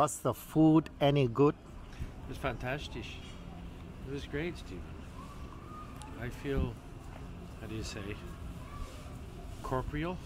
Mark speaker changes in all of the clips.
Speaker 1: Was the food any good?
Speaker 2: It was fantastic. It was great, Stephen. I feel, how do you say, corporeal?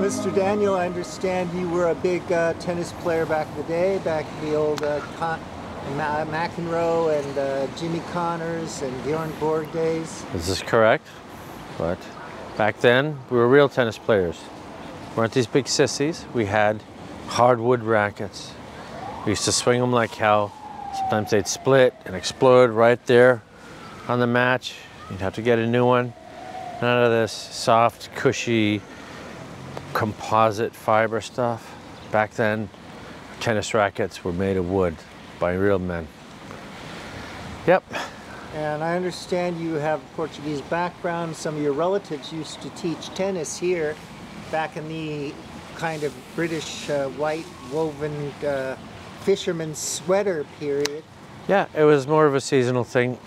Speaker 1: Mr. Daniel, I understand you were a big tennis player back in the day, back in the old McEnroe and Jimmy Connors and Bjorn Borg days.
Speaker 2: This is correct, but back then we were real tennis players. We weren't these big sissies. We had hardwood rackets. We used to swing them like hell. Sometimes they'd split and explode right there on the match. You'd have to get a new one. None of this soft, cushy, composite fiber stuff. Back then, tennis rackets were made of wood by real men. Yep.
Speaker 1: And I understand you have a Portuguese background. Some of your relatives used to teach tennis here back in the kind of British white woven fisherman's sweater period.
Speaker 2: Yeah, it was more of a seasonal thing.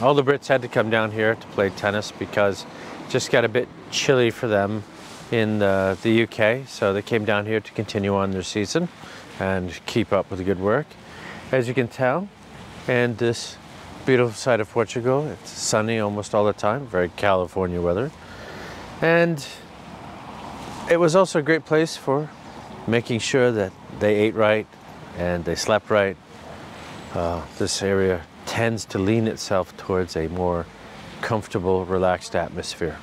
Speaker 2: All the Brits had to come down here to play tennis because it just got a bit chilly for them in the UK, so they came down here to continue on their season and keep up with the good work. As you can tell, in this beautiful side of Portugal, it's sunny almost all the time, very California weather. And it was also a great place for making sure that they ate right and they slept right. This area tends to lean itself towards a more comfortable, relaxed atmosphere.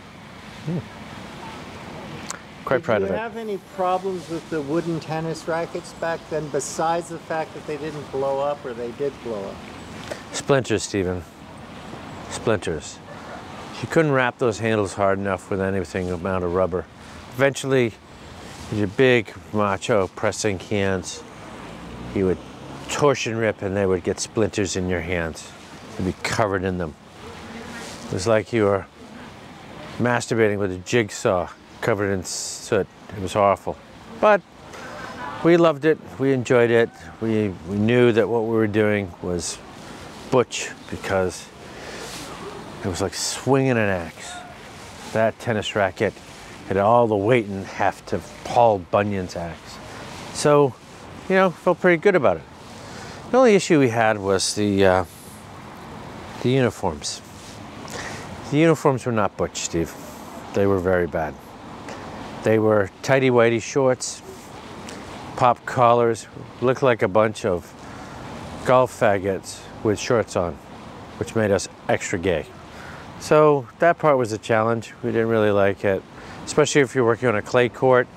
Speaker 2: Quite proud of it.
Speaker 1: Did you have any problems with the wooden tennis rackets back then, besides the fact that they didn't blow up, or they did blow up?
Speaker 2: Splinters, Stephen. Splinters. You couldn't wrap those handles hard enough with anything amount of rubber. Eventually, with your big macho pressing hands, you would torsion rip and they would get splinters in your hands. You'd be covered in them. It was like you were masturbating with a jigsaw covered in soot. It was awful. But we loved it, we enjoyed it. We knew that what we were doing was butch because it was like swinging an axe. That tennis racket had all the weight and heft of Paul Bunyan's axe. So, you know, felt pretty good about it. The only issue we had was the uniforms. The uniforms were not butch, Steve. They were very bad. They were tighty-whitey shorts, pop collars, looked like a bunch of golf faggots with shorts on, which made us extra gay. So that part was a challenge. We didn't really like it, especially if you're working on a clay court.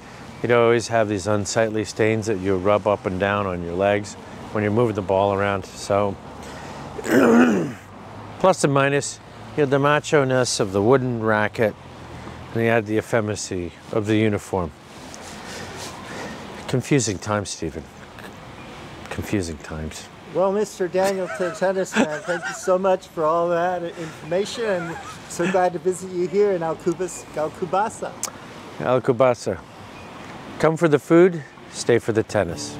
Speaker 2: You'd always have these unsightly stains that you rub up and down on your legs when you're moving the ball around. So plus and minus, you had the macho-ness of the wooden racket and he had the effeminacy of the uniform. Confusing times, Stephen. Confusing times.
Speaker 1: Well, Mr. Daniel Tennis Man, thank you so much for all that information, and so glad to visit you here in Alcobaca.
Speaker 2: Alcobaca. Come for the food, stay for the tennis.